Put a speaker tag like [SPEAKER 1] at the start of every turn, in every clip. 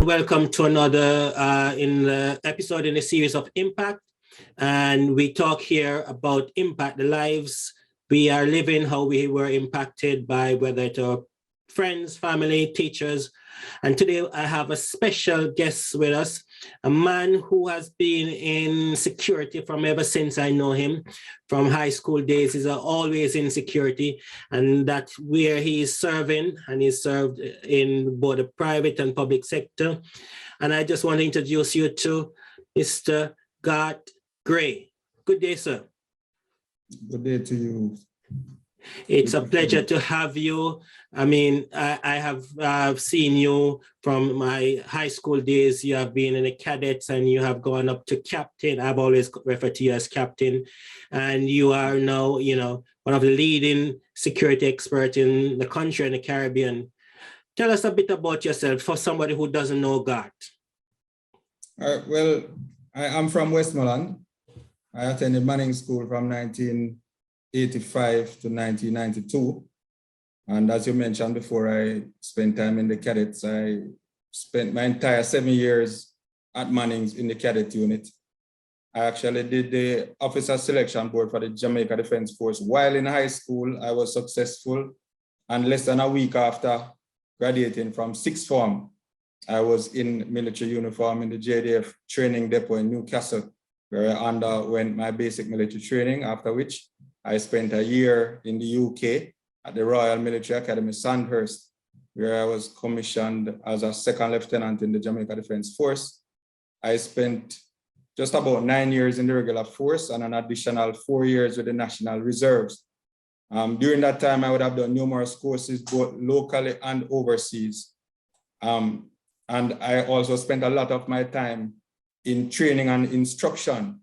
[SPEAKER 1] welcome to another episode in a series of Impact. And we talk here about impact, the lives we are living, how we were impacted by whether it's our friends, family, teachers. And today I have a special guest with us, a man who has been in security from ever since I know him. From high school days, he's always in security, and that's where he is serving, and he's served in both the private and public sector. And I just want to introduce you to Mr. Garth Gray. Good day, sir.
[SPEAKER 2] Good day to you.
[SPEAKER 1] It's a pleasure to have you. I mean, I have seen you from my high school days. You have been in the cadets and you have gone up to captain. I've always referred to you as captain. And you are now, you know, one of the leading security experts in the country and the Caribbean. Tell us a bit about yourself for somebody who doesn't know Garth.
[SPEAKER 2] Well, I'm from Westmoreland. I attended Manning School from 1985 to 1992. And as you mentioned before, I spent time in the cadets. I spent my entire 7 years at Manning's in the cadet unit. I actually did the officer selection board for the Jamaica Defense Force. While in high school, I was successful. And less than a week after graduating from sixth form, I was in military uniform in the JDF training depot in Newcastle, where I underwent my basic military training, after which I spent a year in the UK at the Royal Military Academy, Sandhurst, where I was commissioned as a second lieutenant in the Jamaica Defense Force. I spent just about 9 years in the regular force and an additional 4 years with the National Reserves. During that time, I would have done numerous courses, both locally and overseas. And I also spent a lot of my time in training and instruction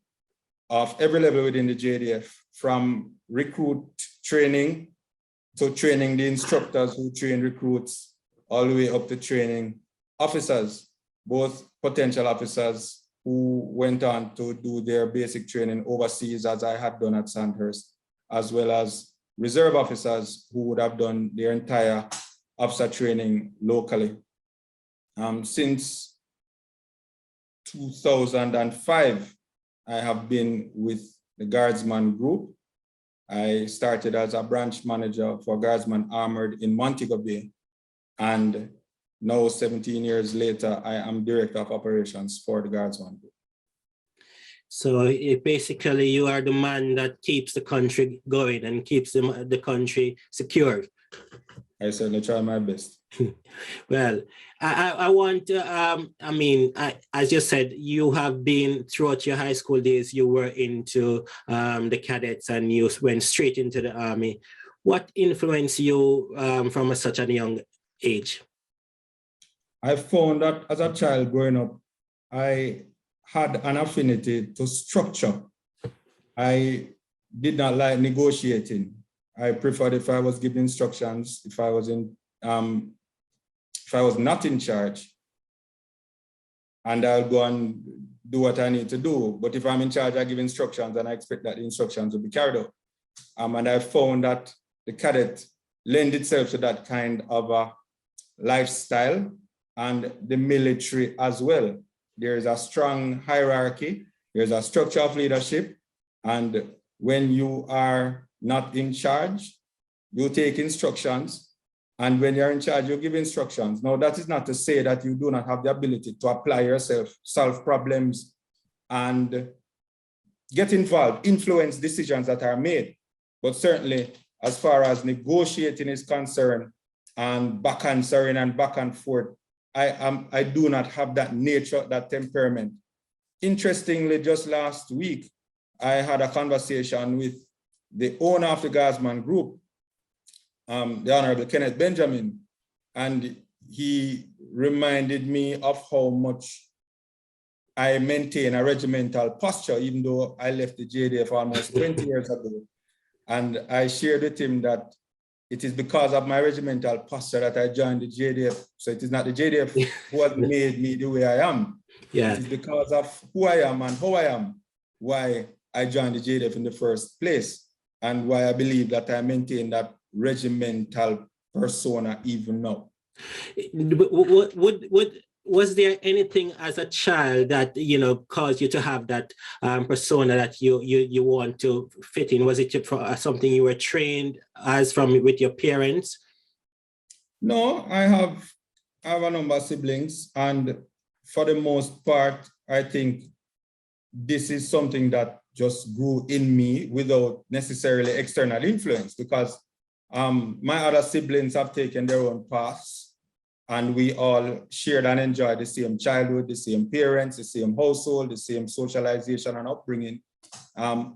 [SPEAKER 2] of every level within the JDF, from recruit training to training the instructors who train recruits, all the way up to training officers, both potential officers who went on to do their basic training overseas, as I had done at Sandhurst, as well as reserve officers who would have done their entire officer training locally. Since 2005, I have been with the Guardsman Group. I started as a branch manager for Guardsman Armoured in Montego Bay. And now 17 years later, I am director of operations for the Guardsman Group.
[SPEAKER 1] So basically you are the man that keeps the country going and keeps the country secure.
[SPEAKER 2] I certainly try my best.
[SPEAKER 1] Well, I want to, as you said, you have been throughout your high school days, you were into the cadets and you went straight into the army. What influenced you from such a young age?
[SPEAKER 2] I found that as a child growing up, I had an affinity to structure. I did not like negotiating. I preferred if I was given instructions, if I was not in charge, and I'll go and do what I need to do. But if I'm in charge, I give instructions and I expect that the instructions will be carried out. And I found that the cadet lend itself to that kind of a lifestyle, and the military as well. There is a strong hierarchy, there's a structure of leadership, and when you are not in charge, you take instructions, and when you're in charge, you give instructions. Now, that is not to say that you do not have the ability to apply yourself, solve problems, and get involved, influence decisions that are made. But certainly, as far as negotiating is concerned, and back answering and back and forth, I do not have that nature, that temperament. Interestingly, just last week, I had a conversation with the owner of the Guardsman Group, the Honorable Kenneth Benjamin, and he reminded me of how much I maintain a regimental posture, even though I left the JDF almost 20 years ago. And I shared with him that it is because of my regimental posture that I joined the JDF. So it is not the JDF who has made me the way I am. Yeah. It is because of who I am and how I am, why I joined the JDF in the first place, and why I believe that I maintain that regimental persona even now.
[SPEAKER 1] Was there anything as a child that, you know, caused you to have that persona that you want to fit in? Was it something you were trained as from with your parents?
[SPEAKER 2] No, I have a number of siblings, and for the most part, I think this is something that just grew in me without necessarily external influence, because my other siblings have taken their own paths, and we all shared and enjoyed the same childhood, the same parents, the same household, the same socialization and upbringing. All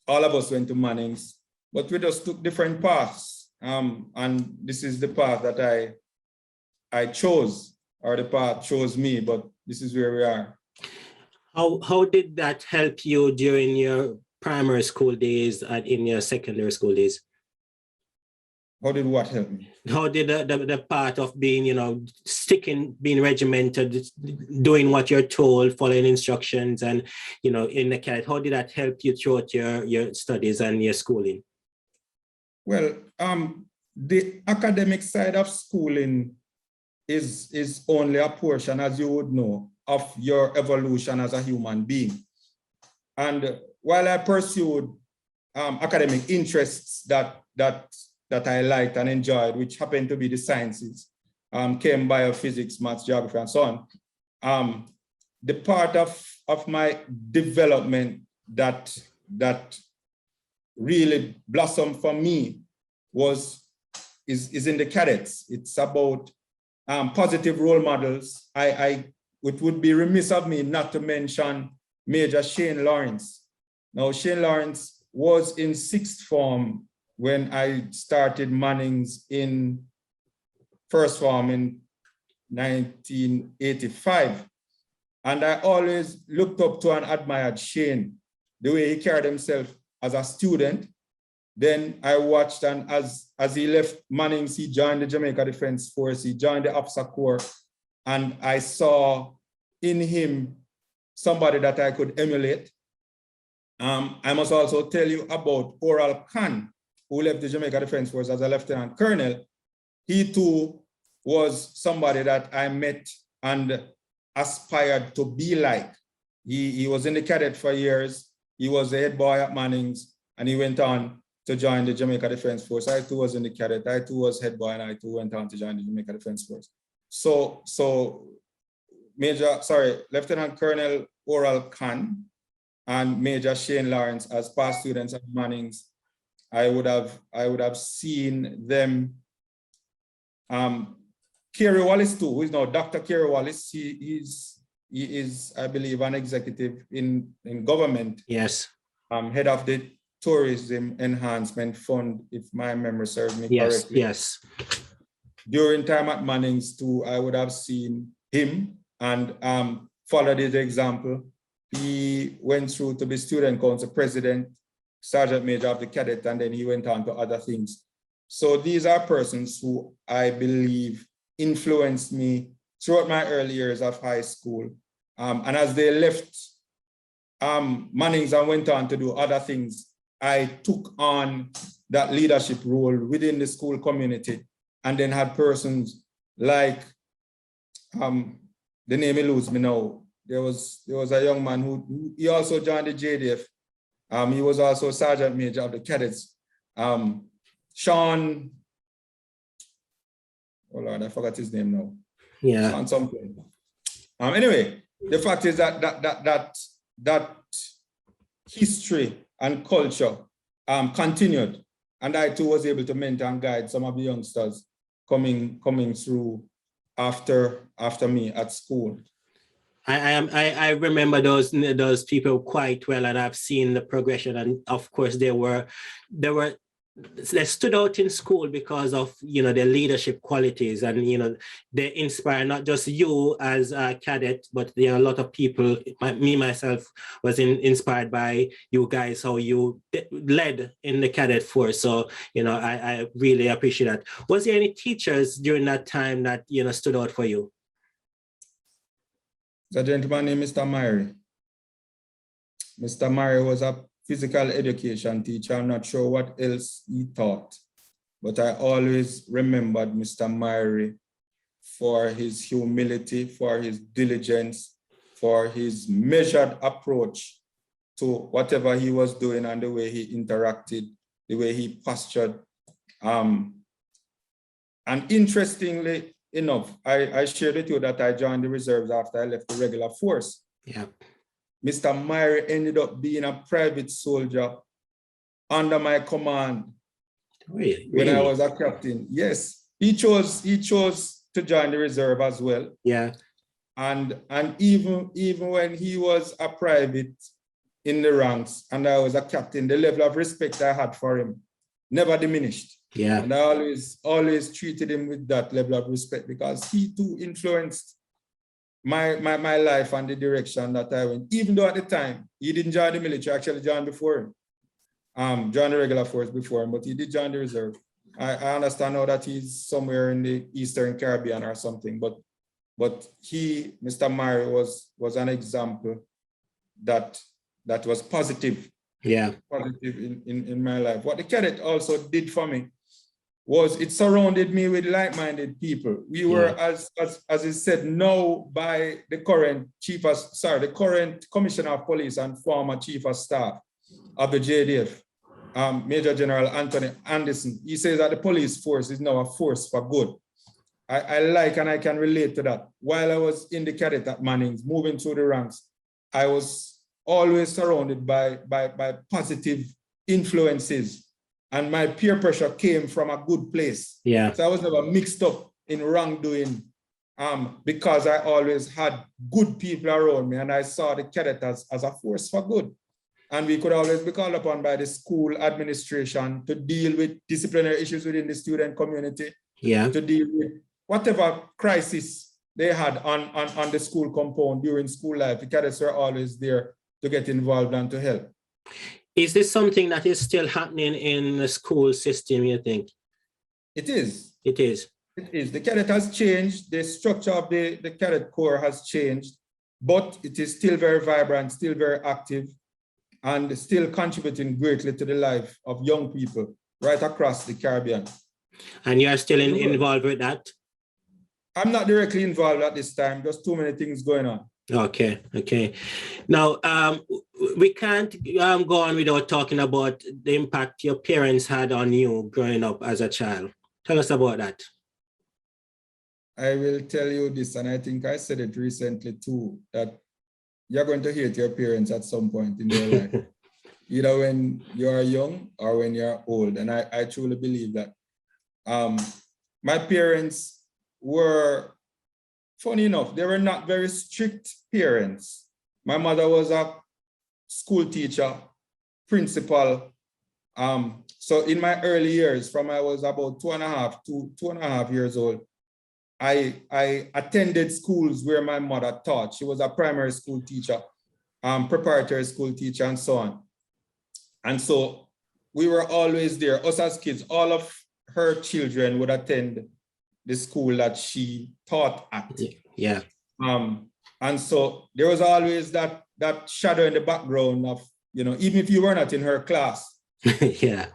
[SPEAKER 2] of us went to Mannings, but we just took different paths. And this is the path that I chose, or the path chose me, but this is where we are.
[SPEAKER 1] How did that help you during your primary school days and in your secondary school days?
[SPEAKER 2] How did what help me?
[SPEAKER 1] How did the part of being, you know, being regimented, doing what you're told, following instructions, and, you know, in the cadet, how did that help you throughout your studies and your schooling?
[SPEAKER 2] Well, the academic side of schooling is only a portion, as you would know, of your evolution as a human being. And while I pursued academic interests that I liked and enjoyed, which happened to be the sciences, chem, biophysics, maths, geography, and so on, the part of my development that really blossomed for me is in the cadets. It's about positive role models. It would be remiss of me not to mention Major Shane Lawrence. Now, Shane Lawrence was in 6th form when I started Mannings in 1st form in 1985. And I always looked up to and admired Shane, the way he carried himself as a student. Then I watched, and as he left Mannings, he joined the Jamaica Defense Force, he joined the Officer Corps, and I saw in him somebody that I could emulate. I must also tell you about Oral Khan, who left the Jamaica Defense Force as a lieutenant colonel. He too was somebody that I met and aspired to be like. He was in the cadet for years. He was the head boy at Mannings, and he went on to join the Jamaica Defense Force. I too was in the cadet. I too was head boy, and I too went on to join the Jamaica Defense Force. So Lieutenant Colonel Oral Khan and Major Shane Lawrence as past students at Mannings, I would have seen them. Kerry Wallace too, who is now Dr. Kerry Wallace. He is, I believe, an executive in government.
[SPEAKER 1] Yes.
[SPEAKER 2] Head of the Tourism Enhancement Fund, if my memory serves me correctly.
[SPEAKER 1] Yes.
[SPEAKER 2] During time at Mannings too, I would have seen him and followed his example. He went through to be student council president, sergeant major of the cadet, and then he went on to other things. So these are persons who I believe influenced me throughout my early years of high school. And as they left Mannings and went on to do other things, I took on that leadership role within the school community, and then had persons like, the name eludes me now. There was a young man who he also joined the JDF. He was also sergeant major of the cadets. Sean, oh Lord, I forgot his name now.
[SPEAKER 1] Yeah.
[SPEAKER 2] Sean something. Anyway, the fact is that history and culture continued, and I too was able to mentor and guide some of the youngsters coming through after me at school.
[SPEAKER 1] I remember those people quite well, and I've seen the progression, and of course they stood out in school because of, you know, their leadership qualities, and, you know, they inspire not just you as a cadet, but there are a lot of people. Myself was inspired by you guys, how you led in the cadet force. So, you know, I really appreciate that. Was there any teachers during that time that, you know, stood out for you?
[SPEAKER 2] The gentleman named Mr. Myrie. Mr. Myrie was a physical education teacher. I'm not sure what else he taught, but I always remembered Mr. Myrie for his humility, for his diligence, for his measured approach to whatever he was doing and the way he interacted, the way he postured. And interestingly enough, I shared with you that I joined the reserves after I left the regular force.
[SPEAKER 1] Yeah.
[SPEAKER 2] Mr. Myrie ended up being a private soldier under my command.
[SPEAKER 1] Really?
[SPEAKER 2] When I was a captain. Yes, he chose to join the reserve as well.
[SPEAKER 1] Yeah.
[SPEAKER 2] And even when he was a private in the ranks and I was a captain, the level of respect I had for him never diminished.
[SPEAKER 1] Yeah.
[SPEAKER 2] And I always treated him with that level of respect because he too influenced my life and the direction that I went. Even though at the time he didn't join the military, actually joined before him. Joined the regular force before him, but he did join the reserve. I understand now that he's somewhere in the Eastern Caribbean or something, but he, Mr. Myrie, was an example that was positive.
[SPEAKER 1] Yeah. Positive
[SPEAKER 2] in my life. What the cadet also did for me was it surrounded me with like-minded people. We were, as is said now by the current the current Commissioner of Police and former Chief of Staff of the JDF, Major General Anthony Anderson. He says that the police force is now a force for good. I like and I can relate to that. While I was in the cadet at Mannings, moving through the ranks, I was always surrounded by positive influences. And my peer pressure came from a good place.
[SPEAKER 1] Yeah.
[SPEAKER 2] So I was never mixed up in wrongdoing because I always had good people around me and I saw the cadet as a force for good. And we could always be called upon by the school administration to deal with disciplinary issues within the student community.
[SPEAKER 1] Yeah.
[SPEAKER 2] To deal with whatever crisis they had on the school compound during school life. The cadets were always there to get involved and to help.
[SPEAKER 1] Is this something that is still happening in the school system, you think?
[SPEAKER 2] It is.
[SPEAKER 1] It is.
[SPEAKER 2] It is. The cadet has changed. The structure of the cadet corps has changed, but it is still very vibrant, still very active, and still contributing greatly to the life of young people right across the Caribbean.
[SPEAKER 1] And you are still involved with that?
[SPEAKER 2] I'm not directly involved at this time. There's too many things going on.
[SPEAKER 1] Okay, okay. Now, we can't go on without talking about the impact your parents had on you growing up as a child. Tell us about that.
[SPEAKER 2] I will tell you this, and I think I said it recently too, that you're going to hate your parents at some point in your life, either when you're young or when you're old. And I truly believe that. My parents were, funny enough, they were not very strict parents. My mother was a school teacher, principal. So in my early years, from I was about 2.5 years old, I attended schools where my mother taught. She was a primary school teacher, preparatory school teacher, and so on. And so we were always there. Us as kids, all of her children would attend the school that she taught at.
[SPEAKER 1] Yeah.
[SPEAKER 2] And so there was always that shadow in the background of, you know, even if you were not in her class.
[SPEAKER 1] Yeah.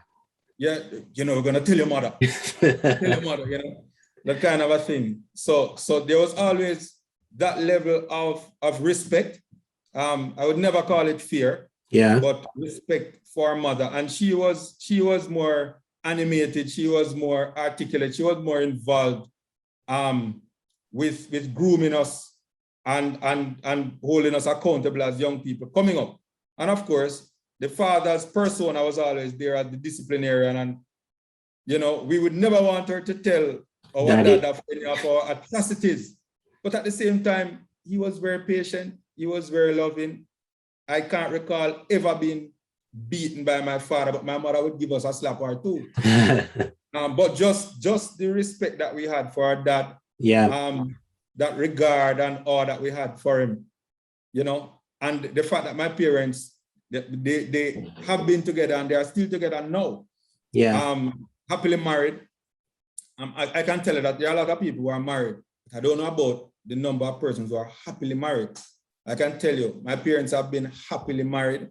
[SPEAKER 2] Yeah, you know, we're gonna tell your mother. Tell your mother, you know, that kind of a thing. So there was always that level of respect. I would never call it fear.
[SPEAKER 1] Yeah.
[SPEAKER 2] But respect for her mother. And she was more animated, she was more articulate, she was more involved with grooming us and holding us accountable as young people coming up. And of course, the father's persona was always there as the disciplinarian, and you know, we would never want her to tell our dad of any of our atrocities. But at the same time, he was very patient, he was very loving. I can't recall ever being beaten by my father, but my mother would give us a slap or two. But just the respect that we had for our dad,
[SPEAKER 1] yeah,
[SPEAKER 2] that regard and awe that we had for him, you know, and the fact that my parents, they have been together and they are still together now.
[SPEAKER 1] Yeah.
[SPEAKER 2] Happily married. I can tell you that there are a lot of people who are married. I don't know about the number of persons who are happily married. I can tell you, my parents have been happily married.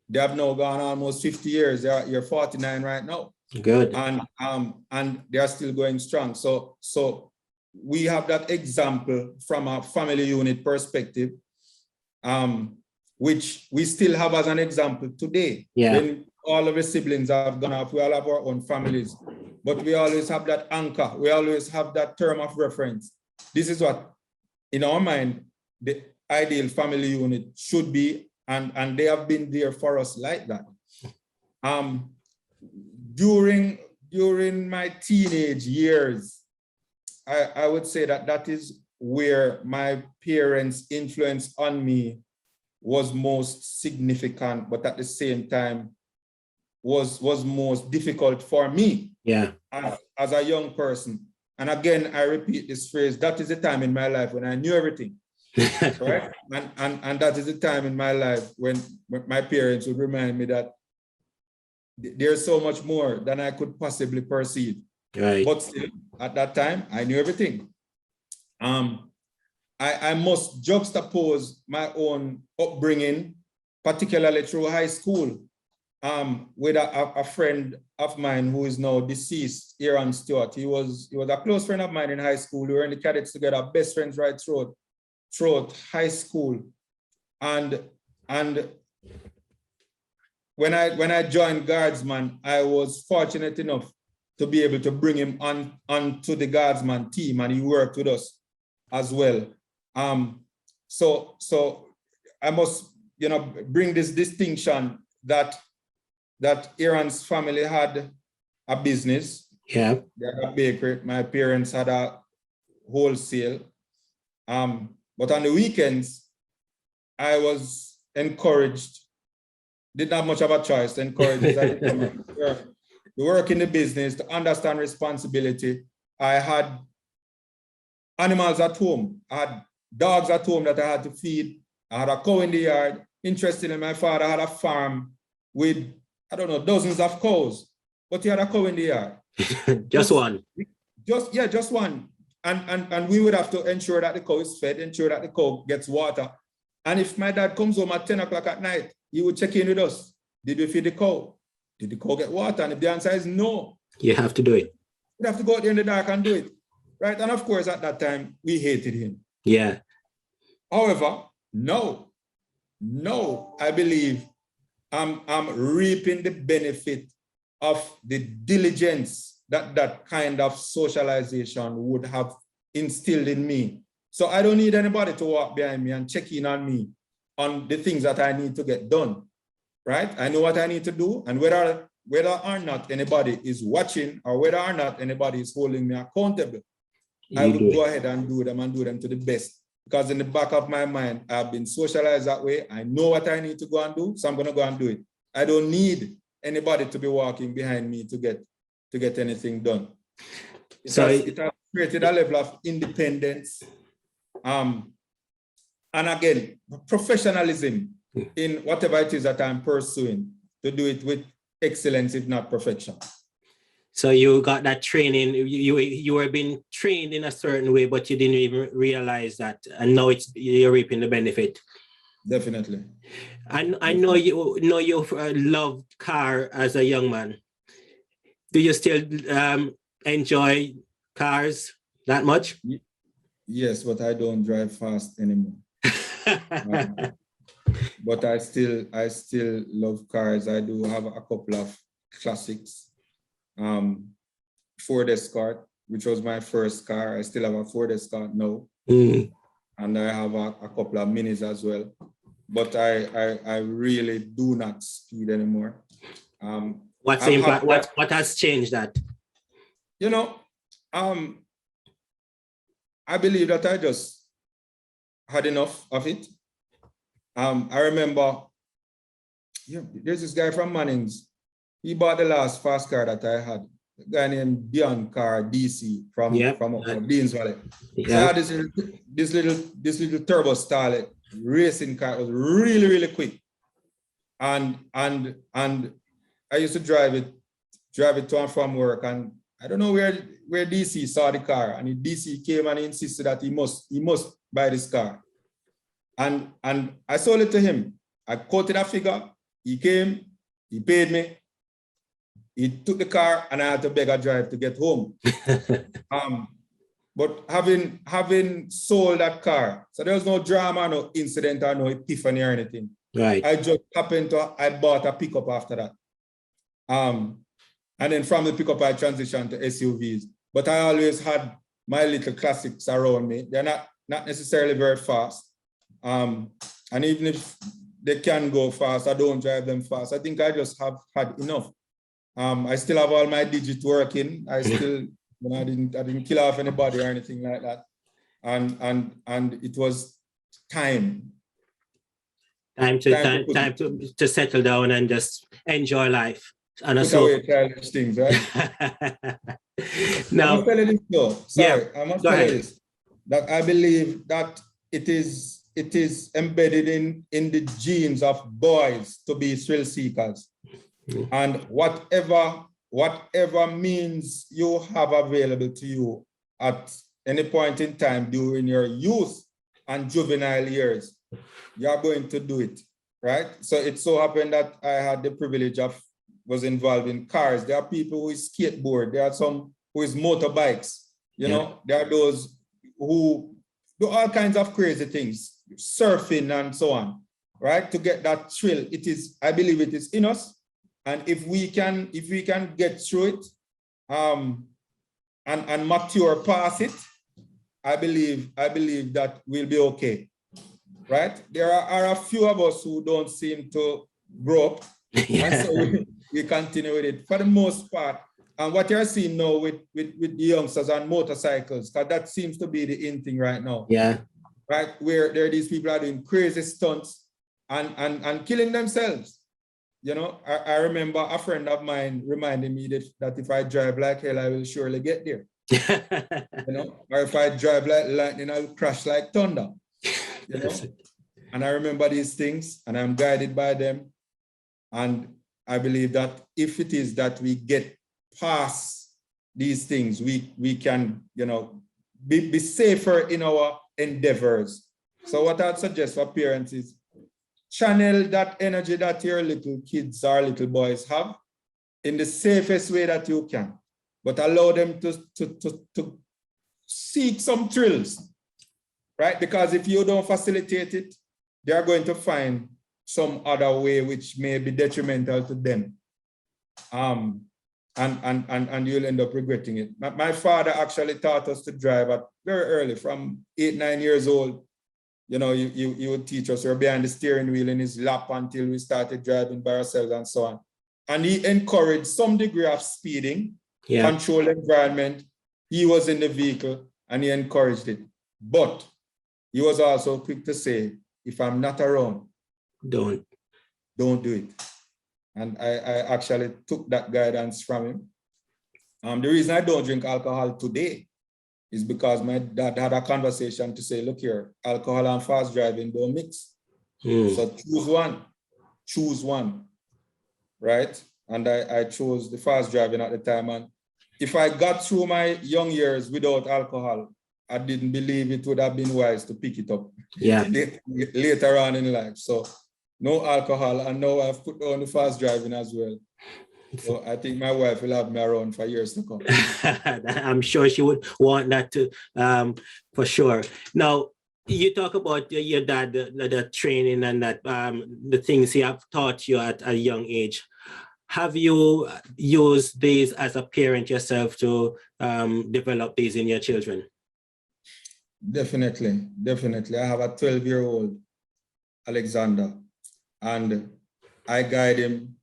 [SPEAKER 2] They have now gone almost 50 years. You're 49 right now.
[SPEAKER 1] Good.
[SPEAKER 2] And they are still going strong. So we have that example from a family unit perspective, which we still have as an example today.
[SPEAKER 1] Yeah.
[SPEAKER 2] When all of the siblings have gone off, we all have our own families, but we always have that anchor. We always have that term of reference. This is what, in our mind, the ideal family unit should be, and they have been there for us like that. During my teenage years, I would say that is where my parents' influence on me was most significant, but at the same time was most difficult for me.
[SPEAKER 1] Yeah.
[SPEAKER 2] As a young person. And again, I repeat this phrase, that is the time in my life when I knew everything. Right? And that is the time in my life when my parents would remind me that there's so much more than I could possibly perceive.
[SPEAKER 1] Right.
[SPEAKER 2] But still, at that time, I knew everything. I must juxtapose my own upbringing, particularly through high school, with a friend of mine who is now deceased, Aaron Stewart. He was a close friend of mine in high school. We were in the cadets together, best friends right throughout high school. And when I joined Guardsman, I was fortunate enough to be able to bring him onto the Guardsman team, and he worked with us as well. So I must, bring this distinction that Aaron's family had a business.
[SPEAKER 1] Yeah.
[SPEAKER 2] They had a bakery. My parents had a wholesale. But on the weekends, I was encouraged, didn't have much of a choice, encouraged to work in the business, to understand responsibility. I had animals at home. I had dogs at home that I had to feed. I had a cow in the yard. Interestingly, my father had a farm with, I don't know, dozens of cows, but he had a cow in the yard.
[SPEAKER 1] Just one.
[SPEAKER 2] Just one. And we would have to ensure that the cow is fed, ensure that the cow gets water. And if my dad comes home at 10 o'clock at night, he would check in with us. Did we feed the cow? Did the cow get water? And if the answer is no,
[SPEAKER 1] you have to do it.
[SPEAKER 2] You have to go out there in the dark and do it. Right? And of course, at that time, we hated him.
[SPEAKER 1] Yeah.
[SPEAKER 2] However, no, I believe I'm reaping the benefit of the diligence that kind of socialization would have instilled in me. So I don't need anybody to walk behind me and check in on me on the things that I need to get done, right? I know what I need to do, and whether or not anybody is watching or whether or not anybody is holding me accountable, I will go ahead and do them to the best. Because in the back of my mind, I've been socialized that way. I know what I need to go and do, so I'm going to go and do it. I don't need anybody to be walking behind me to get anything done. It has created a level of independence. And again, professionalism in whatever it is that I'm pursuing, to do it with excellence, if not perfection.
[SPEAKER 1] So you got that training, you were being trained in a certain way, but you didn't even realize that. And now you're reaping the benefit.
[SPEAKER 2] Definitely.
[SPEAKER 1] And I know you loved car as a young man. Do you still enjoy cars that much?
[SPEAKER 2] Yes, but I don't drive fast anymore. But I still love cars. I do have a couple of classics. Ford Escort, which was my first car. I still have a Ford Escort now. And I have a couple of minis as well. But I really do not speed anymore.
[SPEAKER 1] What's the impact? What has changed that?
[SPEAKER 2] I believe that I just had enough of it. I remember, there's this guy from Manning's. He bought the last fast car that I had. A guy named Beyond Car DC from Deans Valley. Yeah. So I had this little turbo style racing car. It was really, really quick. And I used to drive it to and from work. And I don't know where DC saw the car, and DC came and he insisted that he must buy this car. And I sold it to him. I quoted a figure. He came, he paid me. He took the car, and I had to beg a drive to get home. But having sold that car, so there was no drama, no incident, or no epiphany or anything.
[SPEAKER 1] Right.
[SPEAKER 2] I just I bought a pickup after that. And then from the pickup, I transitioned to SUVs. But I always had my little classics around me. They're not necessarily very fast. And even if they can go fast, I don't drive them fast. I think I just have had enough. I still have all my digits working. I still, I didn't kill off anybody or anything like that. And it was time.
[SPEAKER 1] Time to settle down and just enjoy life. And
[SPEAKER 2] put away childish things, right?
[SPEAKER 1] Now,
[SPEAKER 2] I must tell you this though. Sorry,
[SPEAKER 1] yeah,
[SPEAKER 2] I must tell you this. That I believe that it is embedded in the genes of boys to be thrill seekers. And whatever means you have available to you at any point in time during your youth and juvenile years, you are going to do it, right? So it so happened that I had the privilege of was involved in cars. There are people who is skateboard. There are some who is motorbikes. You know, there are those who do all kinds of crazy things, surfing and so on, right? To get that thrill, it is, I believe it is in us. And if we can get through it and mature past it, I believe that we'll be okay, right? There are a few of us who don't seem to grow up, and so we continue with it for the most part. And what you're seeing now with the youngsters on motorcycles, because that seems to be the in thing right now.
[SPEAKER 1] Yeah.
[SPEAKER 2] Right, where there are these people are doing crazy stunts and killing themselves. You know, I remember a friend of mine reminding me that if I drive like hell, I will surely get there. You know, or if I drive like lightning, I'll crash like thunder. You know, and I remember these things and I'm guided by them. And I believe that if it is that we get past these things, we can, you know, be safer in our endeavors. So what I'd suggest for parents is channel that energy that your little kids or little boys have in the safest way that you can, but allow them to seek some thrills, right? Because if you don't facilitate it, they are going to find some other way which may be detrimental to them. And you'll end up regretting it. My father actually taught us to drive at very early, from 8, 9 years old. You know, he would teach us. We were behind the steering wheel in his lap until we started driving by ourselves and so on. And he encouraged some degree of speeding, controlled environment. He was in the vehicle and he encouraged it. But he was also quick to say, if I'm not around, don't do it. And I actually took that guidance from him. The reason I don't drink alcohol today is because my dad had a conversation to say, look here, alcohol and fast driving don't mix. So choose one, right? And I chose the fast driving at the time. And if I got through my young years without alcohol, I didn't believe it would have been wise to pick it up later on in life. So no alcohol, and now I've put on the fast driving as well. So I think my wife will have me around for years to come.
[SPEAKER 1] I'm sure she would want that too, for sure. Now, you talk about your dad, the training and that the things he have taught you at a young age. Have you used these as a parent yourself to develop these in your children?
[SPEAKER 2] Definitely. I have a 12-year-old, Alexander, and I guide him.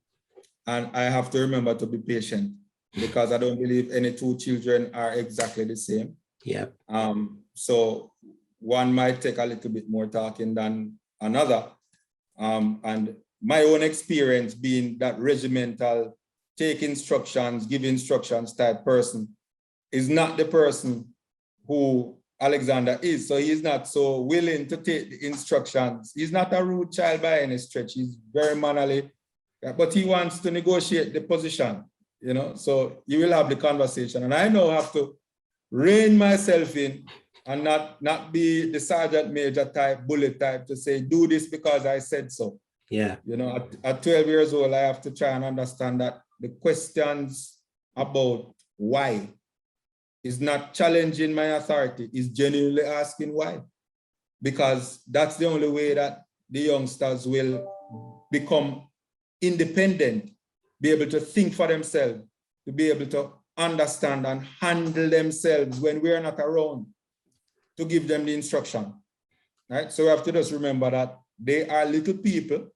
[SPEAKER 2] And I have to remember to be patient, because I don't believe any two children are exactly the same.
[SPEAKER 1] Yeah.
[SPEAKER 2] So one might take a little bit more talking than another. And my own experience being that regimental, take instructions, give instructions type person is not the person who Alexander is. So he's not so willing to take the instructions. He's not a rude child by any stretch. He's very mannerly. But he wants to negotiate the position, you know, so you will have the conversation. And I now have to rein myself in and not be the sergeant major type, bullet type to say, do this because I said so.
[SPEAKER 1] Yeah.
[SPEAKER 2] You know, at 12 years old, I have to try and understand that the questions about why is not challenging my authority, is genuinely asking why. Because that's the only way that the youngsters will become independent, be able to think for themselves, to be able to understand and handle themselves when we're not around to give them the instruction, right? So we have to just remember that they are little people,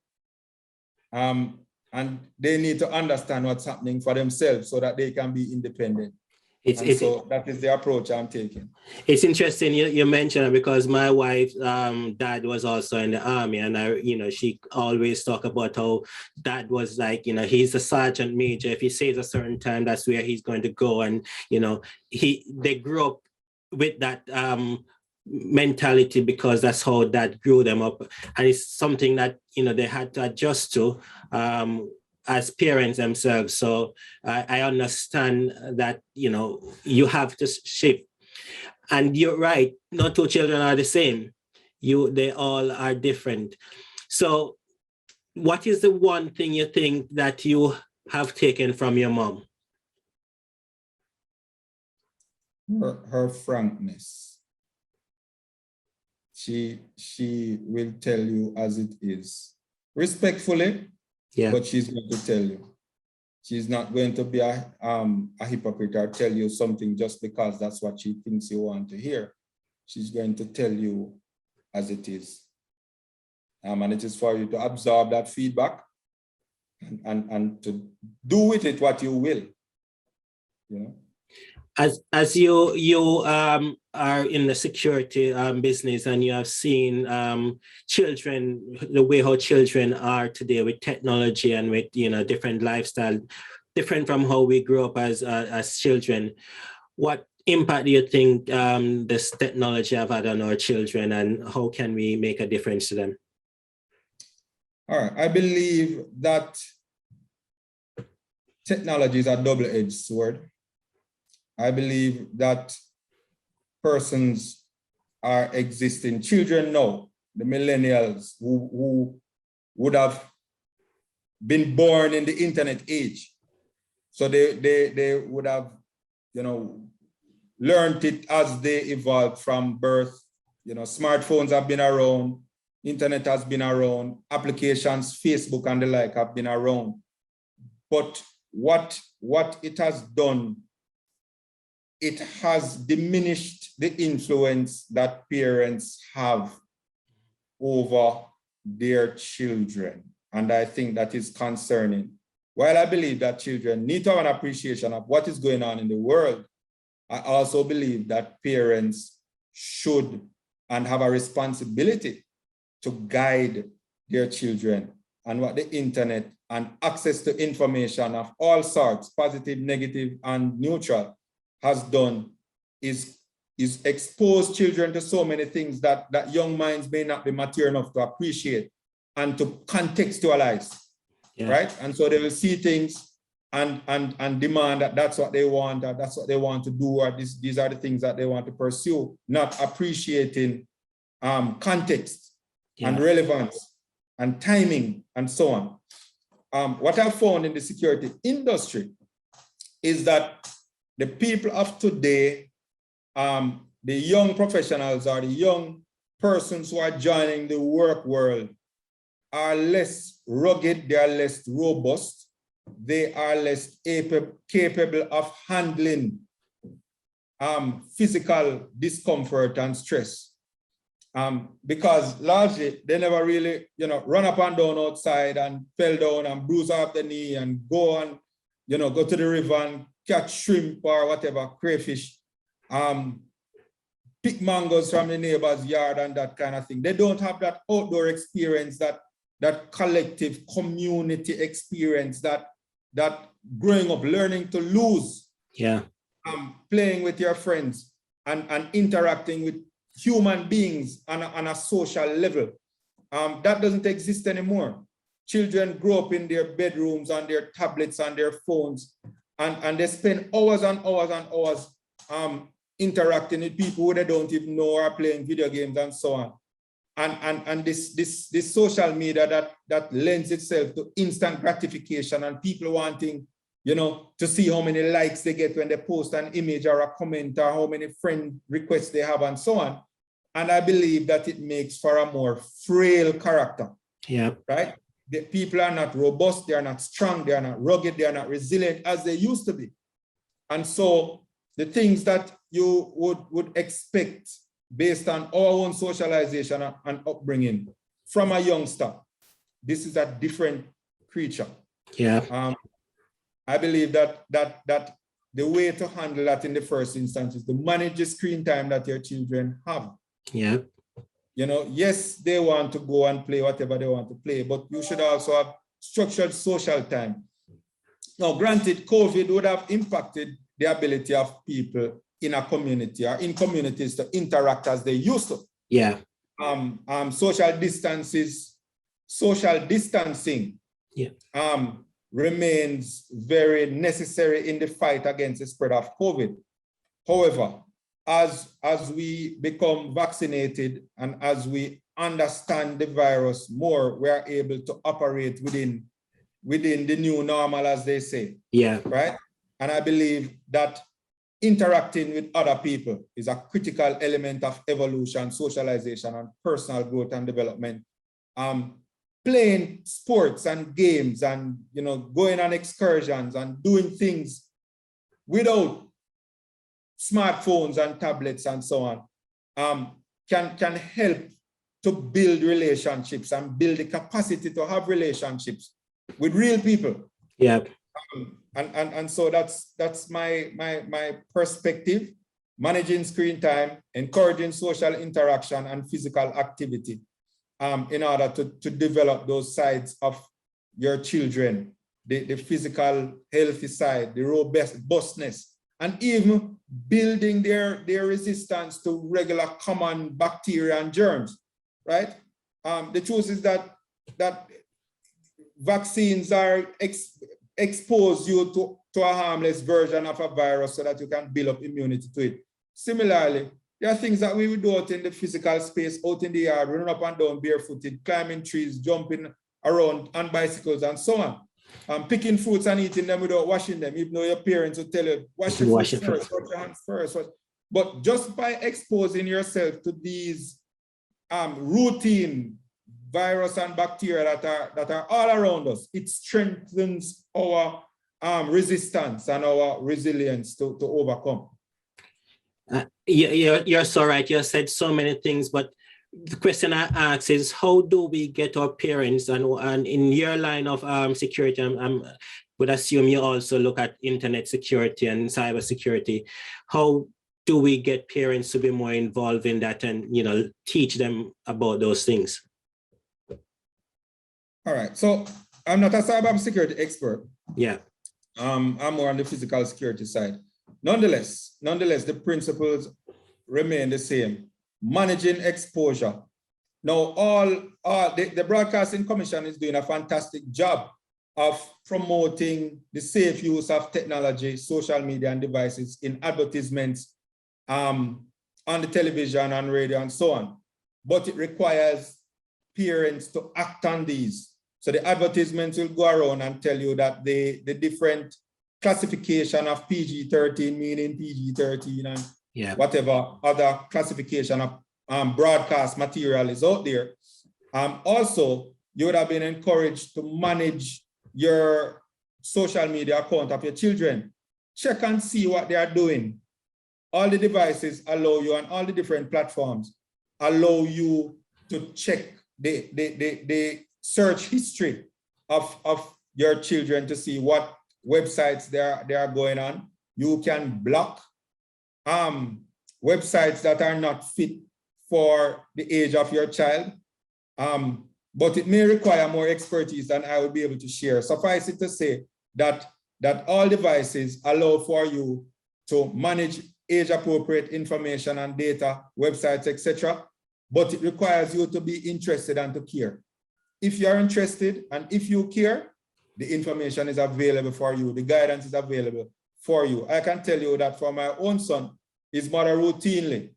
[SPEAKER 2] and they need to understand what's happening for themselves so that they can be independent. So that is the approach I'm taking. It's
[SPEAKER 1] interesting you mentioned it, because my wife's dad was also in the army, and she always talk about how dad was like, he's a sergeant major. If he says a certain time, that's where he's going to go, and they grew up with that mentality because that's how dad grew them up, and it's something that they had to adjust to as parents themselves. So I understand that you have to shift, and you're right, no two children are the same. They all are different. So what is the one thing you think that you have taken from your mom?
[SPEAKER 2] Her frankness. She will tell you as it is, respectfully. Yeah. But she's going to tell you. She's not going to be a hypocrite or tell you something just because that's what she thinks you want to hear. She's going to tell you as it is. And it is for you to absorb that feedback and to do with it what you will.
[SPEAKER 1] As you are in the security business, and you have seen children, the way how children are today with technology and with different lifestyle, different from how we grew up as children. What impact do you think this technology have had on our children, and how can we make a difference to them?
[SPEAKER 2] All right, I believe that technology is a double-edged sword. I believe that persons are existing, children now, the millennials who would have been born in the internet age. So they would have, learned it as they evolved from birth. Smartphones have been around, internet has been around, applications, Facebook and the like have been around. But what it has done, it has diminished the influence that parents have over their children. And I think that is concerning. While I believe that children need to have an appreciation of what is going on in the world, I also believe that parents should and have a responsibility to guide their children and what the internet and access to information of all sorts, positive, negative, and neutral, has done is expose children to so many things that young minds may not be mature enough to appreciate and to contextualize, right? And so they will see things and demand that that's what they want, or that's what they want to do, or these are the things that they want to pursue, not appreciating context and relevance and timing and so on. What I've found in the security industry is that the people of today, the young professionals or the young persons who are joining the work world are less rugged, they are less robust, they are less capable of handling physical discomfort and stress. Because largely they never really, run up and down outside and fell down and bruise off the knee and go and, go to the river and catch shrimp or whatever, crayfish, pick mangoes from the neighbor's yard and that kind of thing. They don't have that outdoor experience, that collective community experience, that growing up, learning to lose, playing with your friends and interacting with human beings on a social level. That doesn't exist anymore. Children grow up in their bedrooms, on their tablets, on their phones, and they spend hours and hours and hours interacting with people who they don't even know, or playing video games and so on. And this social media that lends itself to instant gratification and people wanting you know, to see how many likes they get when they post an image or a comment, or how many friend requests they have and so on. And I believe that it makes for a more frail character.
[SPEAKER 1] Yeah.
[SPEAKER 2] Right? The people are not robust, they are not strong, they are not rugged, they are not resilient as they used to be. And so the things that you would expect based on our own socialization and upbringing from a youngster, this is a different creature.
[SPEAKER 1] Yeah.
[SPEAKER 2] I believe that the way to handle that in the first instance is to manage the screen time that your children have.
[SPEAKER 1] Yeah.
[SPEAKER 2] You know, yes, they want to go and play whatever they want to play, but you should also have structured social time. Now, granted, COVID would have impacted the ability of people in a community or in communities to interact as they used to.
[SPEAKER 1] Yeah.
[SPEAKER 2] Social distancing remains very necessary in the fight against the spread of COVID. However, as we become vaccinated and as we understand the virus more, we are able to operate within the new normal, as they say.
[SPEAKER 1] Yeah.
[SPEAKER 2] Right? And I believe that interacting with other people is a critical element of evolution, socialization, and personal growth and development. Playing sports and games and, you know, going on excursions and doing things without smartphones and tablets and so on, can help to build relationships and build the capacity to have relationships with real people.
[SPEAKER 1] Yeah.
[SPEAKER 2] And so that's my perspective: managing screen time, encouraging social interaction and physical activity in order to develop those sides of your children, the physical healthy side, the robustness, and even building their resistance to regular common bacteria and germs, right? The truth is that vaccines are expose you to a harmless version of a virus so that you can build up immunity to it. Similarly, there are things that we would do out in the physical space, out in the yard, running up and down barefooted, climbing trees, jumping around on bicycles and so on. Picking fruits and eating them without washing them, even though your parents will tell you, wash your hands first. But just by exposing yourself to these routine virus and bacteria that are all around us, it strengthens our resistance and our resilience to overcome.
[SPEAKER 1] You're so right. You said so many things, but the question I ask is, how do we get our parents, and in your line of security, I would assume you also look at internet security and cyber security. How do we get parents to be more involved in that and, you know, teach them about those things?
[SPEAKER 2] All right, so I'm not a cyber security expert.
[SPEAKER 1] Yeah.
[SPEAKER 2] I'm more on the physical security side. Nonetheless, the principles remain the same. Managing exposure. Now, the Broadcasting Commission is doing a fantastic job of promoting the safe use of technology, social media, and devices in advertisements, on the television and radio and so on. But it requires parents to act on these. So the advertisements will go around and tell you that the different classification of PG-13, meaning PG-13, and whatever other classification of broadcast material is out there. Also, you would have been encouraged to manage your social media account of your children. Check and see what they are doing. All the devices allow you, and all the different platforms allow you to check the search history of your children to see what websites they are going on. You can block websites that are not fit for the age of your child, but it may require more expertise than I would be able to share. Suffice it to say that all devices allow for you to manage age-appropriate information and data, websites, etc., but it requires you to be interested and to care. If you're interested and if you care, the information is available for you. The guidance is available for you. I can tell you that for my own son, his mother routinely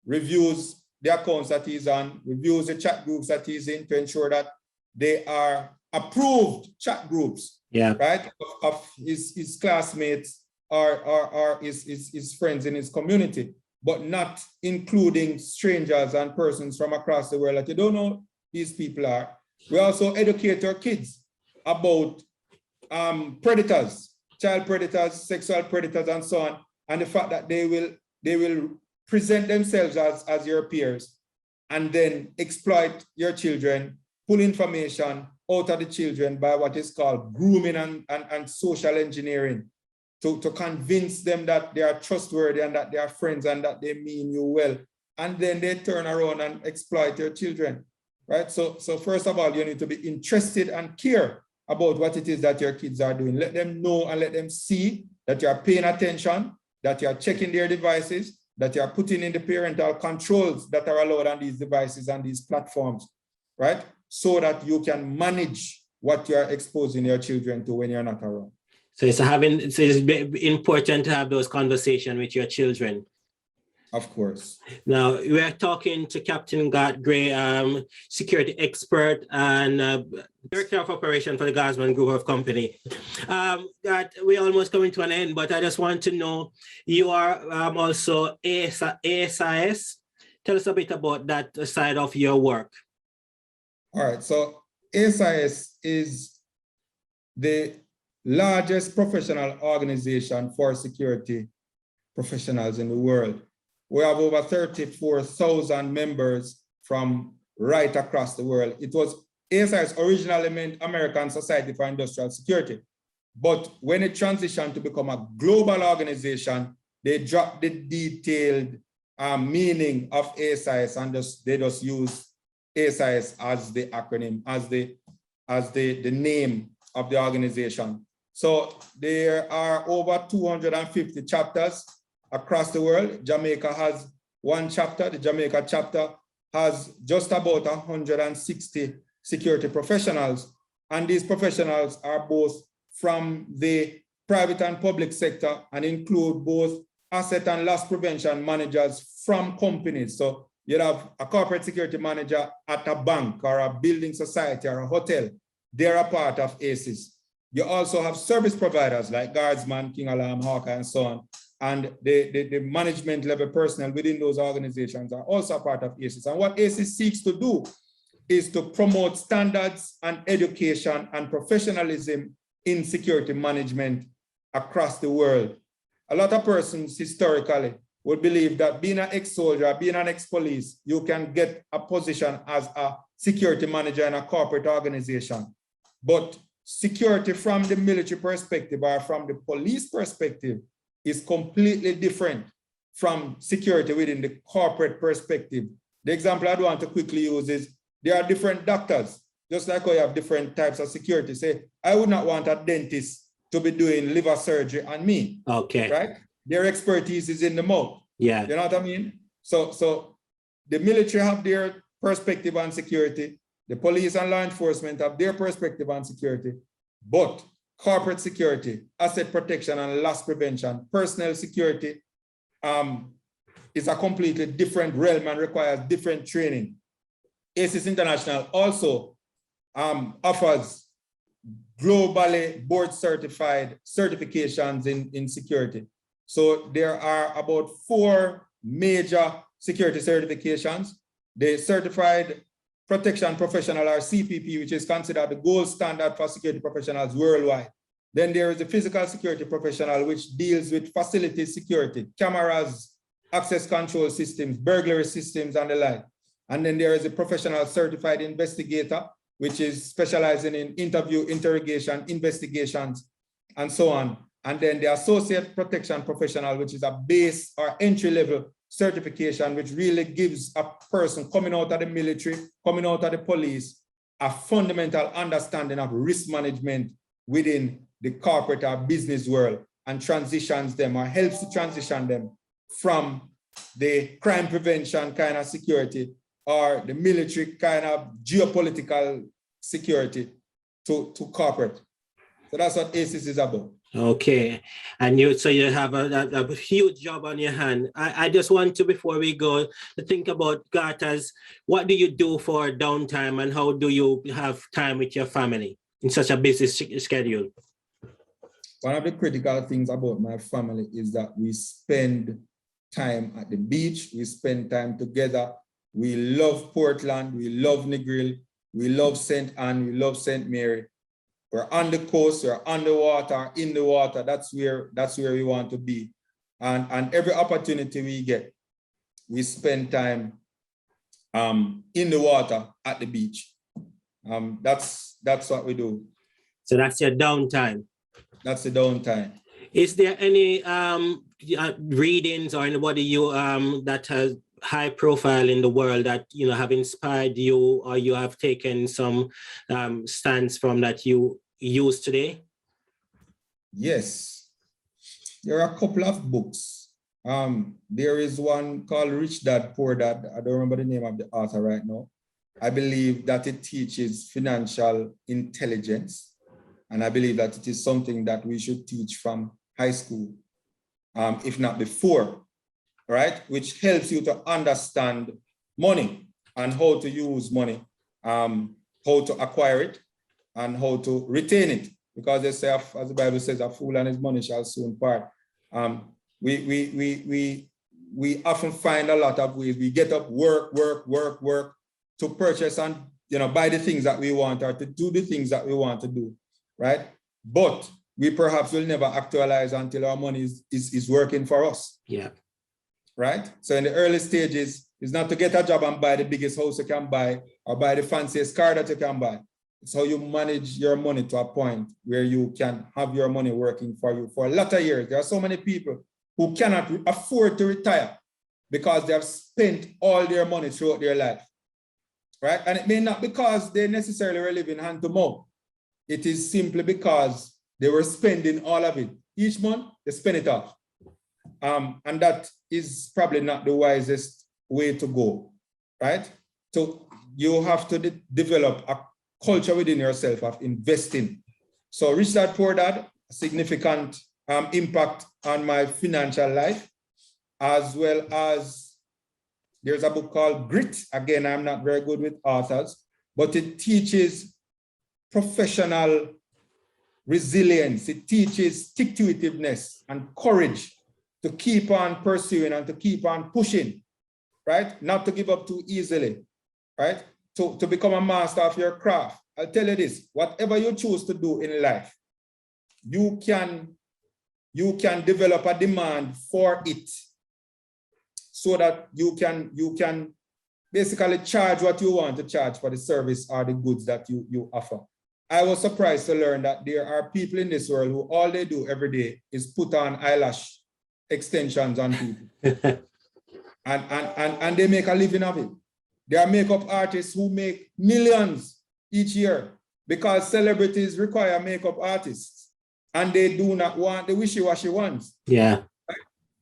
[SPEAKER 2] reviews the accounts that he's on, reviews the chat groups that he's in to ensure that they are approved chat groups
[SPEAKER 1] Yeah.
[SPEAKER 2] Right? Of his classmates or his friends in his community, but not including strangers and persons from across the world that you don't know these people are. We also educate our kids about predators, child predators, sexual predators, and so on, and the fact that they will present themselves as your peers and then exploit your children, pull information out of the children by what is called grooming and social engineering to convince them that they are trustworthy and that they are friends and that they mean you well. And then they turn around and exploit your children, right? So first of all, you need to be interested and care about what it is that your kids are doing. Let them know and let them see that you are paying attention, that you are checking their devices, that you are putting in the parental controls that are allowed on these devices and these platforms, right? So that you can manage what you are exposing your children to when you're not around.
[SPEAKER 1] So it's important to have those conversations with your children.
[SPEAKER 2] Of course.
[SPEAKER 1] Now, we are talking to Captain Garth Gray, security expert and Director of Operation for the Guardsman Group of Company. We're almost coming to an end, but I just want to know, you are also ASIS. Tell us a bit about that side of your work.
[SPEAKER 2] All right, so ASIS is the largest professional organization for security professionals in the world. We have over 34,000 members from right across the world. It was ASIS originally meant American Society for Industrial Security, but when it transitioned to become a global organization, they dropped the detailed meaning of ASIS and they just use ASIS as the acronym, as the name of the organization. So there are over 250 chapters across the world. Jamaica has one chapter. The Jamaica chapter has just about 160 security professionals. And these professionals are both from the private and public sector and include both asset and loss prevention managers from companies. So you'd have a corporate security manager at a bank or a building society or a hotel. They're a part of ASIS. You also have service providers like Guardsman, King Alarm, Hawkeye, and so on. And the management level personnel within those organizations are also a part of ASIS. And what ASIS seeks to do is to promote standards and education and professionalism in security management across the world. A lot of persons historically would believe that being an ex-soldier, being an ex-police, you can get a position as a security manager in a corporate organization. But security from the military perspective or from the police perspective is completely different from security within the corporate perspective. The example I'd want to quickly use is there are different doctors, just like how you have different types of security. Say, I would not want a dentist to be doing liver surgery on me. Okay. Right? Their expertise is in the mouth. Yeah. You know what I mean? So the military have their perspective on security. The police and law enforcement have their perspective on security. But corporate security, asset protection and loss prevention, personal security is a completely different realm and requires different training. ASIS International also offers globally board certified certifications in security. So there are about 4 major security certifications. The Certified Protection Professional or CPP, which is considered the gold standard for security professionals worldwide. Then there is the Physical Security Professional, which deals with facility security, cameras, access control systems, burglary systems, and the like. And then there is a Professional Certified Investigator, which is specializing in interview, interrogation, investigations, and so on. And then the Associate Protection Professional, which is a base or entry-level certification, which really gives a person coming out of the military, coming out of the police, a fundamental understanding of risk management within the corporate or business world and transitions them or helps to transition them from the crime prevention kind of security or the military kind of geopolitical security to corporate. So that's what ASIS is about. Okay, and you have a huge job on your hand. I just want to, before we go, to think about Garth as what do you do for downtime and how do you have time with your family?
[SPEAKER 1] in such a busy schedule?
[SPEAKER 2] One of the critical things about my family is that we spend time at the beach, we spend time together. We love Portland, we love Negril, we love St. Anne, we love St. Mary. We're on the coast, we're on the water, in the water. That's where we want to be. And every opportunity we get, we spend time in the water at the beach. That's what we do.
[SPEAKER 1] So that's your downtime.
[SPEAKER 2] That's the downtime.
[SPEAKER 1] Is there any readings or anybody you that has high profile in the world that have inspired you, or you have taken some stance from that you use today?
[SPEAKER 2] Yes, there are a couple of books. There is one called Rich Dad, Poor Dad. I don't remember the name of the author right now. I believe that it teaches financial intelligence, and I believe that it is something that we should teach from high school, if not before, right? Which helps you to understand money and how to use money, how to acquire it, and how to retain it. Because they say, as the Bible says, a fool and his money shall soon part. We often find a lot of ways. We get up, work to purchase and buy the things that we want, or to do the things that we want to do, right? But we perhaps will never actualize until our money is working for us.
[SPEAKER 1] Yeah.
[SPEAKER 2] Right? So in the early stages, it's not to get a job and buy the biggest house you can buy or buy the fanciest car that you can buy. It's how you manage your money to a point where you can have your money working for you for a lot of years. There are so many people who cannot afford to retire because they have spent all their money throughout their life, right? And it may not because they necessarily were living hand to mouth. It is simply because they were spending all of it. Each month, they spend it off. And that is probably not the wisest way to go, right? So you have to develop a culture within yourself of investing. So Rich Dad Poor Dad, significant impact on my financial life, as well as there's a book called Grit. Again, I'm not very good with authors, but it teaches professional resilience. It teaches stick-to-itiveness and courage to keep on pursuing and to keep on pushing, right? Not to give up too easily, right? To become a master of your craft. I'll tell you this, whatever you choose to do in life, you can develop a demand for it so that you can basically charge what you want to charge for the service or the goods that you offer. I was surprised to learn that there are people in this world who all they do every day is put on eyelash extensions on people. and they make a living of it. There are makeup artists who make millions each year because celebrities require makeup artists and they do not want the wishy-washy ones.
[SPEAKER 1] Yeah.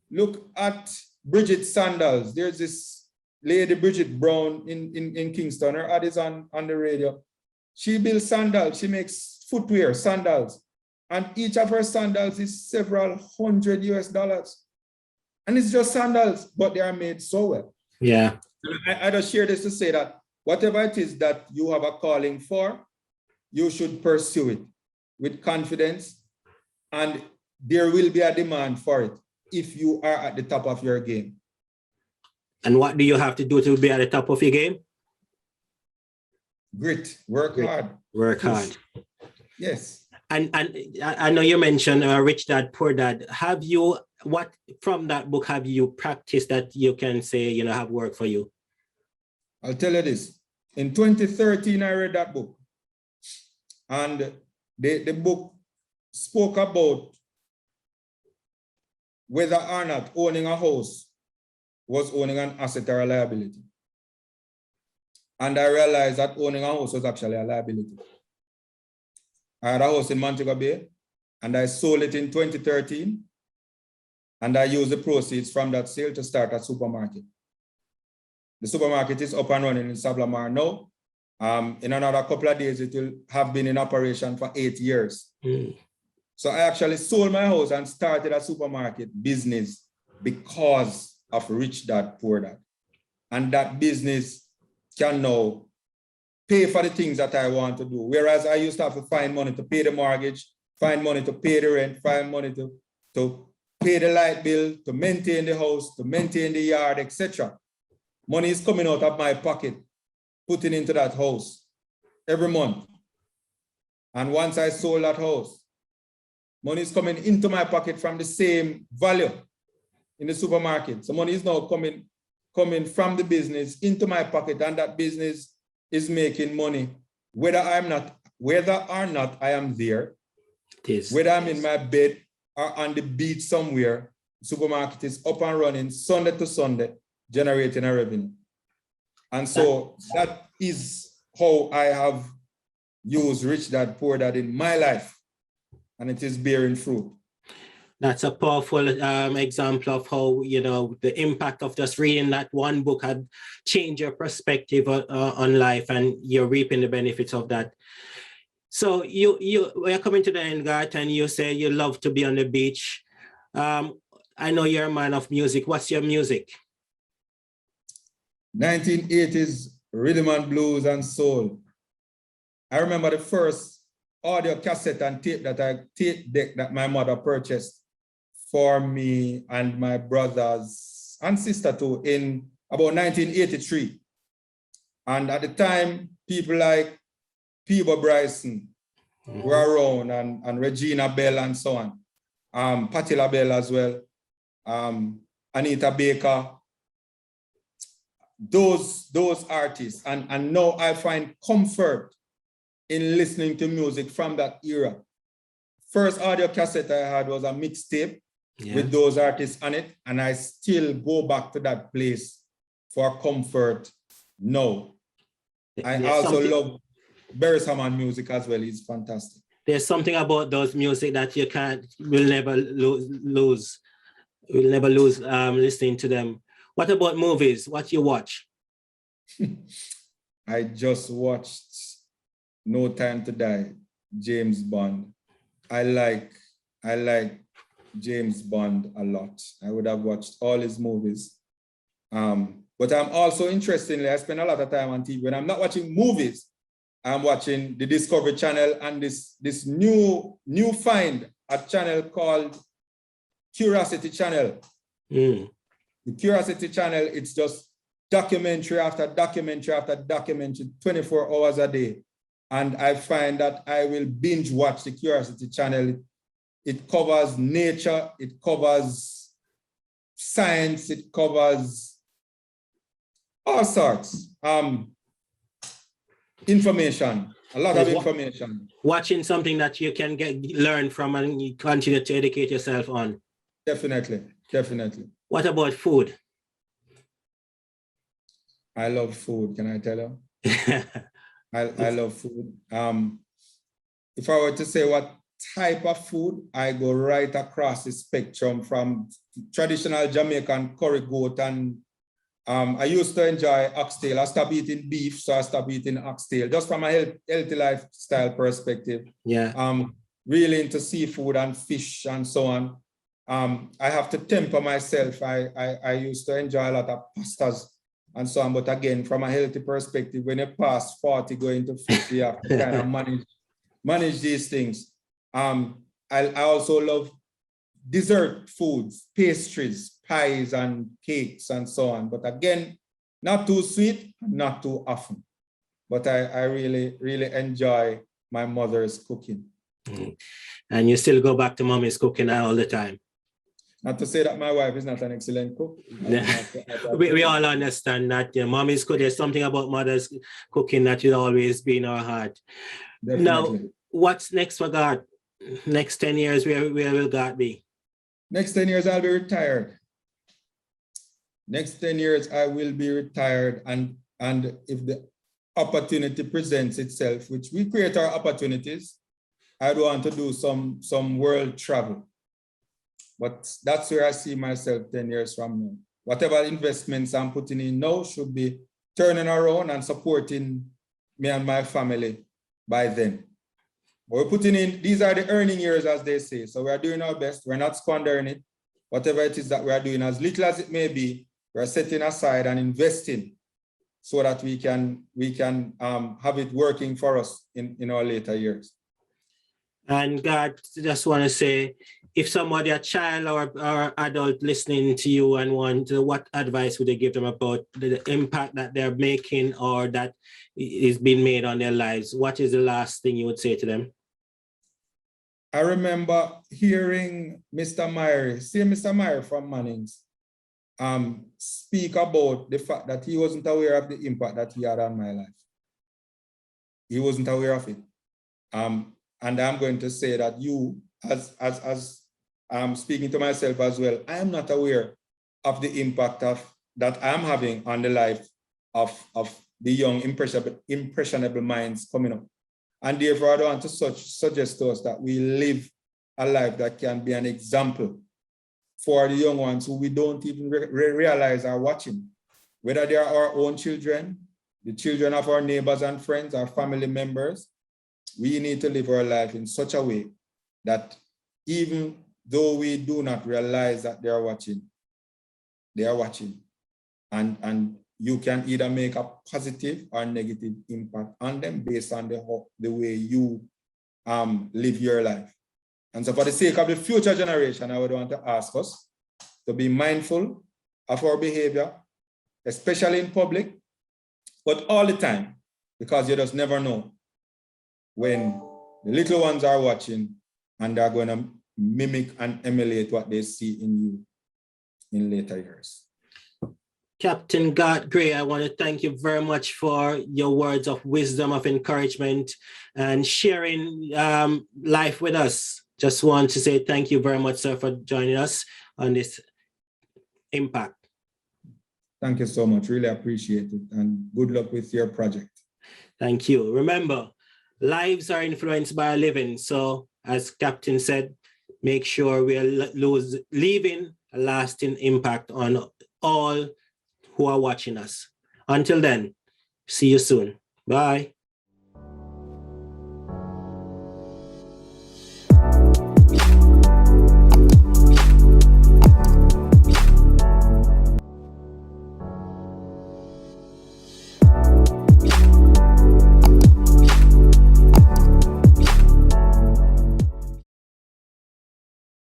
[SPEAKER 2] Look at Bridget Sandals. There's this lady, Bridget Brown in Kingston. Her ad is on the radio. She builds sandals. She makes footwear, sandals. And each of her sandals is several $100 US. And it's just sandals, but they are made so well.
[SPEAKER 1] Yeah.
[SPEAKER 2] I just share this to say that whatever it is that you have a calling for, you should pursue it with confidence, and there will be a demand for it if you are at the top of your game. And
[SPEAKER 1] what do you have to do to be at the top of your game?
[SPEAKER 2] Grit, work hard.
[SPEAKER 1] Work hard.
[SPEAKER 2] Yes.
[SPEAKER 1] And I know you mentioned Rich Dad, Poor Dad. Have you, what from that book have you practiced that you can say, have worked for you?
[SPEAKER 2] I'll tell you this. In 2013, I read that book. And the book spoke about whether or not owning a house was owning an asset or a liability. And I realized that owning a house was actually a liability. I had a house in Montego Bay, and I sold it in 2013. And I used the proceeds from that sale to start a supermarket. The supermarket is up and running in Sablamar now. In another couple of days, it will have been in operation for 8 years.
[SPEAKER 1] Mm.
[SPEAKER 2] So I actually sold my house and started a supermarket business because of Rich Dad, Poor Dad. And that business can now pay for the things that I want to do. Whereas I used to have to find money to pay the mortgage, find money to pay the rent, find money to pay the light bill, to maintain the house, to maintain the yard, etc. Money is coming out of my pocket, putting into that house every month. And once I sold that house, money is coming into my pocket from the same value in the supermarket. So money is now coming from the business into my pocket, and that business is making money, whether or not I am there, whether I'm in my bed or on the beach somewhere. Supermarket is up and running Sunday to Sunday, generating a revenue. And so that is how I have used Rich Dad Poor Dad in my life, and it is bearing fruit.
[SPEAKER 1] That's a powerful example of how, you know, the impact of just reading that one book had changed your perspective on life, and you're reaping the benefits of that. So we're coming to the end, Garth, and you say you love to be on the beach. I know you're a man of music. What's your music?
[SPEAKER 2] 1980s rhythm and blues and soul. I remember the first audio cassette and tape deck that my mother purchased for me and my brothers and sister too in about 1983. And at the time, people like Peebo Bryson were around, and Regina Bell and so on. Patti LaBelle as well, Anita Baker, those artists. And now I find comfort in listening to music from that era. First audio cassette I had was a mixtape with those artists on it, and I still go back to that place for comfort now. I also love Barry Salmon music as well. He's fantastic.
[SPEAKER 1] There's something about those music that you will never lose. We'll never lose listening to them. What about movies? What you watch?
[SPEAKER 2] I just watched No Time to Die, James Bond. I like James Bond a lot. I would have watched all his movies. But I'm also, interestingly, I spend a lot of time on TV. When I'm not watching movies, I'm watching the Discovery Channel and this new find, a channel called Curiosity Channel. The Curiosity Channel, it's just documentary after documentary after documentary, 24 hours a day. And I find that I will binge watch the Curiosity Channel. It covers nature, it covers science, it covers all sorts. Information, a lot of information.
[SPEAKER 1] Watching something that you can learn from and you continue to educate yourself on. Definitely.
[SPEAKER 2] What
[SPEAKER 1] about food?
[SPEAKER 2] I love food, can I tell you? I love food. If I were to say what type of food, I go right across the spectrum from traditional Jamaican curry goat, and I used to enjoy oxtail. I stopped eating beef, so I stopped eating oxtail, just from a healthy lifestyle perspective. Really into seafood and fish and so on. I have to temper myself. I used to enjoy a lot of pastas and so on, but again, from a healthy perspective, when you pass 40 going to 50, you have to kind of manage these things. I also love dessert foods, pastries, pies and cakes and so on. But again, not too sweet, not too often. But I really, really enjoy my mother's cooking.
[SPEAKER 1] And you still go back to mommy's cooking all the time?
[SPEAKER 2] Not to say that my wife is not an excellent cook.
[SPEAKER 1] We all understand that. Yeah, mommy's cooking. There's something about mother's cooking that will always be in our heart.
[SPEAKER 2] Definitely.
[SPEAKER 1] Now, what's next for Garth? Next 10 years, where will Garth be?
[SPEAKER 2] Next 10 years, I'll be retired. Next 10 years, I will be retired. And if the opportunity presents itself, which we create our opportunities, I'd want to do some world travel. But that's where I see myself 10 years from now. Whatever investments I'm putting in now should be turning around and supporting me and my family by then. We're putting in, these are the earning years, as they say. So we're doing our best. We're not squandering it. Whatever it is that we're doing, as little as it may be, we're setting aside and investing so that we can have it working for us in our later years.
[SPEAKER 1] And God, just want to say, if somebody, a child or adult listening to you and what advice would they give them about the impact that they're making or that is being made on their lives? What is the last thing you would say to them?
[SPEAKER 2] I remember hearing Mr. Meyer from Mannings, speak about the fact that he wasn't aware of the impact that he had on my life. He wasn't aware of it. And I'm going to say that you, as I'm speaking to myself as well, I am not aware of the impact that I'm having on the life of the young, impressionable minds coming up. And therefore, I don't want to suggest to us that we live a life that can be an example for the young ones who we don't even realize are watching, whether they are our own children, the children of our neighbors and friends, our family members. We need to live our life in such a way that even though we do not realize that they are watching. And you can either make a positive or negative impact on them based on the way you live your life. And so for the sake of the future generation, I would want to ask us to be mindful of our behavior, especially in public, but all the time, because you just never know when the little ones are watching and they're going to mimic and emulate what they see in you in later years.
[SPEAKER 1] Captain Garth Gray, I want to thank you very much for your words of wisdom, of encouragement, and sharing life with us. Just want to say thank you very much, sir, for joining us on this impact.
[SPEAKER 2] Thank you so much. Really appreciate it. And good luck with your project.
[SPEAKER 1] Thank you. Remember, lives are influenced by living. So as Captain said, make sure we are leaving a lasting impact on all who are watching us. Until then, see you soon. Bye.